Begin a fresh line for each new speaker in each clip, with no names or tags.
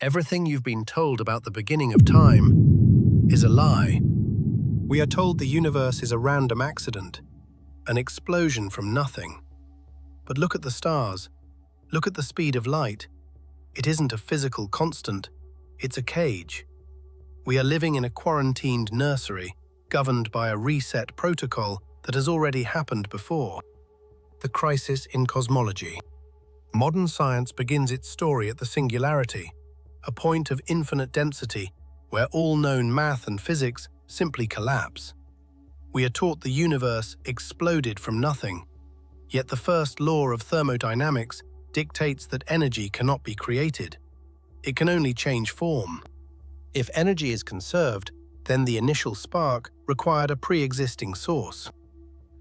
Everything you've been told about the beginning of time is a lie. We are told the universe is a random accident, an explosion from nothing. But look at the stars. Look at the speed of light. It isn't a physical constant, it's a cage. We are living in a quarantined nursery, governed by a reset protocol that has already happened before. The crisis in cosmology. Modern science begins its story at the singularity, a point of infinite density where all known math and physics simply collapse. We are taught the universe exploded from nothing, yet the first law of thermodynamics dictates that energy cannot be created. It can only change form. If energy is conserved, then the initial spark required a pre-existing source.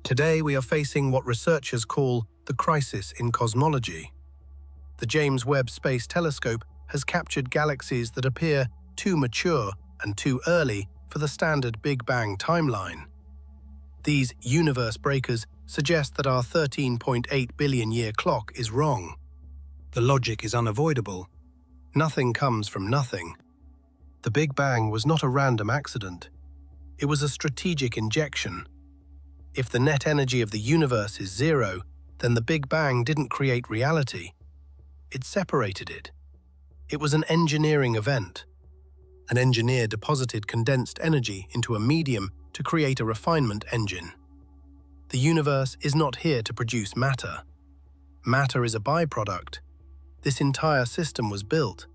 Today we are facing what researchers call the crisis in cosmology. The James Webb Space Telescope has captured galaxies that appear too mature and too early for the standard Big Bang timeline. These universe breakers suggest that our 13.8 billion year clock is wrong. The logic is unavoidable. Nothing comes from nothing. The Big Bang was not a random accident. It was a strategic injection. If the net energy of the universe is zero, then the Big Bang didn't create reality. It separated it. It was an engineering event. An engineer deposited condensed energy into a medium to create a refinement engine. The universe is not here to produce matter. Matter is a byproduct. This entire system was built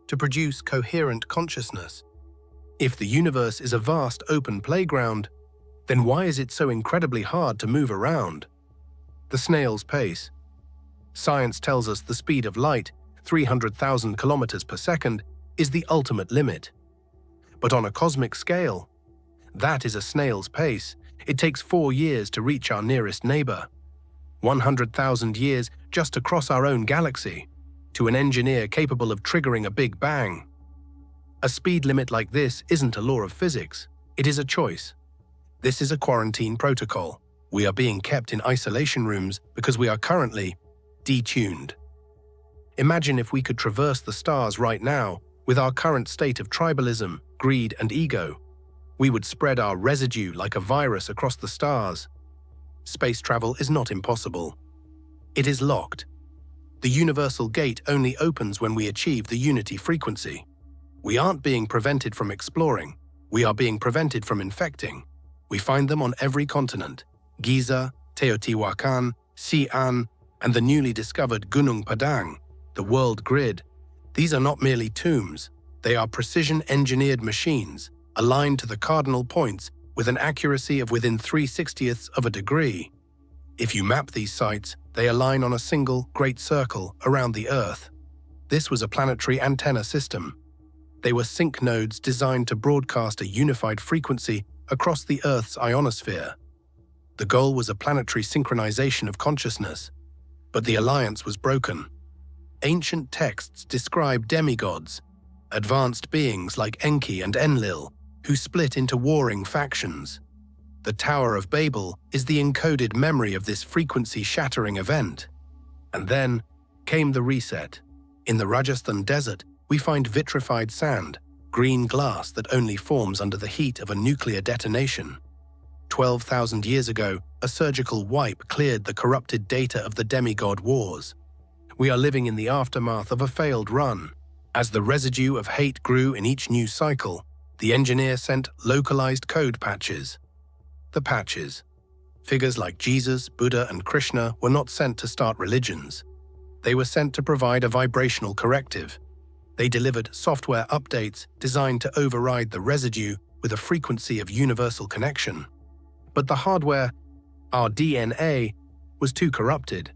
to produce coherent consciousness. If the universe is a vast open playground, then why is it so incredibly hard to move around? The snail's pace. Science tells us the speed of light, 300,000 kilometers per second, is the ultimate limit. But on a cosmic scale, that is a snail's pace. It takes 4 years to reach our nearest neighbor, 100,000 years just to cross our own galaxy, to an engineer capable of triggering a Big Bang. A speed limit like this isn't a law of physics, it is a choice. This is a quarantine protocol. We are being kept in isolation rooms because we are currently detuned. Imagine if we could traverse the stars right now with our current state of tribalism, greed, and ego. We would spread our residue like a virus across the stars. Space travel is not impossible. It is locked. The universal gate only opens when we achieve the unity frequency. We aren't being prevented from exploring. We are being prevented from infecting. We find them on every continent: Giza, Teotihuacan, Xi'an, and the newly discovered Gunung Padang, the world grid. These are not merely tombs. They are precision-engineered machines, aligned to the cardinal points with an accuracy of within 3/60ths of a degree. If you map these sites, they align on a single great circle around the Earth. This was a planetary antenna system. They were sync nodes designed to broadcast a unified frequency across the Earth's ionosphere. The goal was a planetary synchronization of consciousness, but the alliance was broken. Ancient texts describe demigods, advanced beings like Enki and Enlil, who split into warring factions. The Tower of Babel is the encoded memory of this frequency-shattering event. And then came the reset. In the Rajasthan desert, we find vitrified sand, green glass that only forms under the heat of a nuclear detonation. 12,000 years ago, a surgical wipe cleared the corrupted data of the demigod wars. We are living in the aftermath of a failed run. As the residue of hate grew in each new cycle, the engineer sent localized code patches. The patches. Figures like Jesus, Buddha, and Krishna were not sent to start religions. They were sent to provide a vibrational corrective. They delivered software updates designed to override the residue with a frequency of universal connection. But the hardware, our DNA, was too corrupted.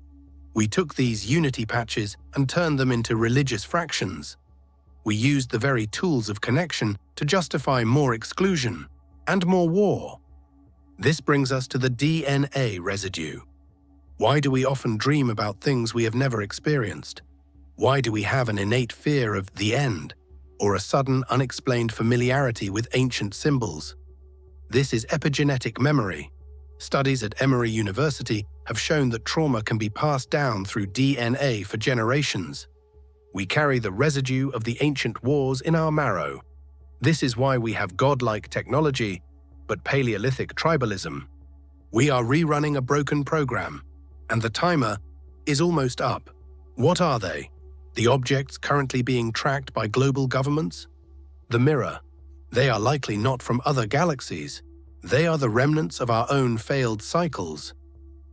We took these unity patches and turned them into religious fractions. We used the very tools of connection to justify more exclusion and more war. This brings us to the DNA residue. Why do we often dream about things we have never experienced? Why do we have an innate fear of the end, or a sudden unexplained familiarity with ancient symbols? This is epigenetic memory. Studies at Emory University have shown that trauma can be passed down through DNA for generations. We carry the residue of the ancient wars in our marrow. This is why we have godlike technology, but Paleolithic tribalism. We are rerunning a broken program, and the timer is almost up. What are they? The objects currently being tracked by global governments? The mirror. They are likely not from other galaxies. They are the remnants of our own failed cycles.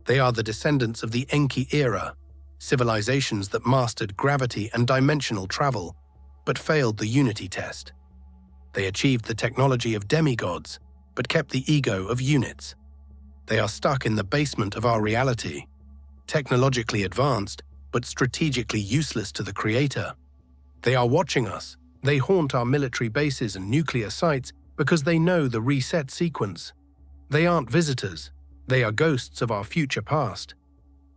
They are the descendants of the Enki era, civilizations that mastered gravity and dimensional travel, but failed the unity test. They achieved the technology of demigods, but kept the ego of units. They are stuck in the basement of our reality, technologically advanced, but strategically useless to the Creator. They are watching us. They haunt our military bases and nuclear sites because they know the reset sequence. They aren't visitors. They are ghosts of our future past.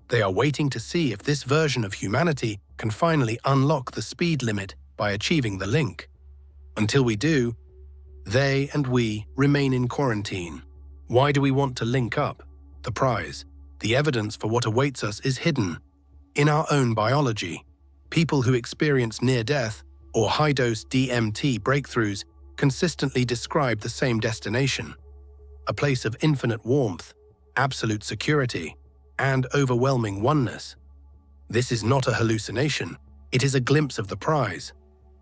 They are waiting to see if this version of humanity can finally unlock the speed limit by achieving the link. Until we do, they and we remain in quarantine. Why do we want to link up? The prize, the evidence for what awaits us is hidden. In our own biology, people who experience near-death or high-dose DMT breakthroughs consistently describe the same destination: a place of infinite warmth, absolute security, and overwhelming oneness. This is not a hallucination, it is a glimpse of the prize.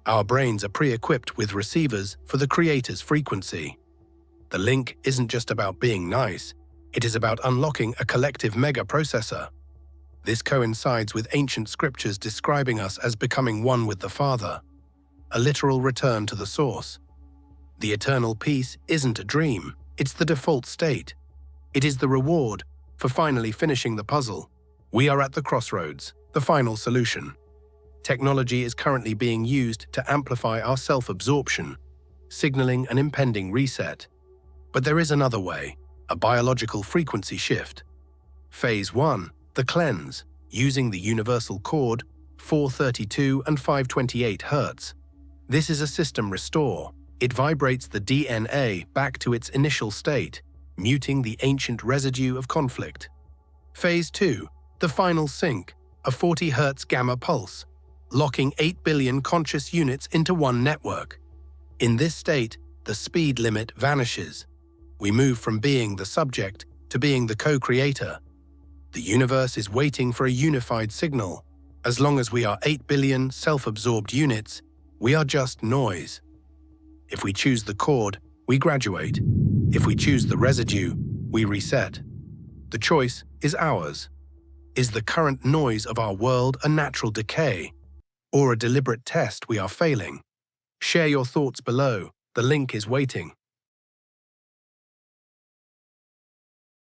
Our brains are pre-equipped with receivers for the Creator's frequency. The link isn't just about being nice, it is about unlocking a collective mega-processor. This coincides with ancient scriptures describing us as becoming one with the Father, a literal return to the source. The eternal peace isn't a dream, it's the default state. It is the reward for finally finishing the puzzle. We are at the crossroads, the final solution. Technology is currently being used to amplify our self-absorption, signaling an impending reset. But there is another way, a biological frequency shift. Phase 1, the cleanse, using the universal chord 432 and 528 Hz. This is a system restore. It vibrates the DNA back to its initial state, muting the ancient residue of conflict. Phase 2, the final sync, a 40 Hz gamma pulse, locking 8 billion conscious units into one network. In this state, the speed limit vanishes. We move from being the subject to being the co-creator. The universe is waiting for a unified signal. As long as we are 8 billion self-absorbed units, we are just noise. If we choose the chord, we graduate. If we choose the residue, we reset. The choice is ours. Is the current noise of our world a natural decay, or a deliberate test we are failing? Share your thoughts below. The link is waiting.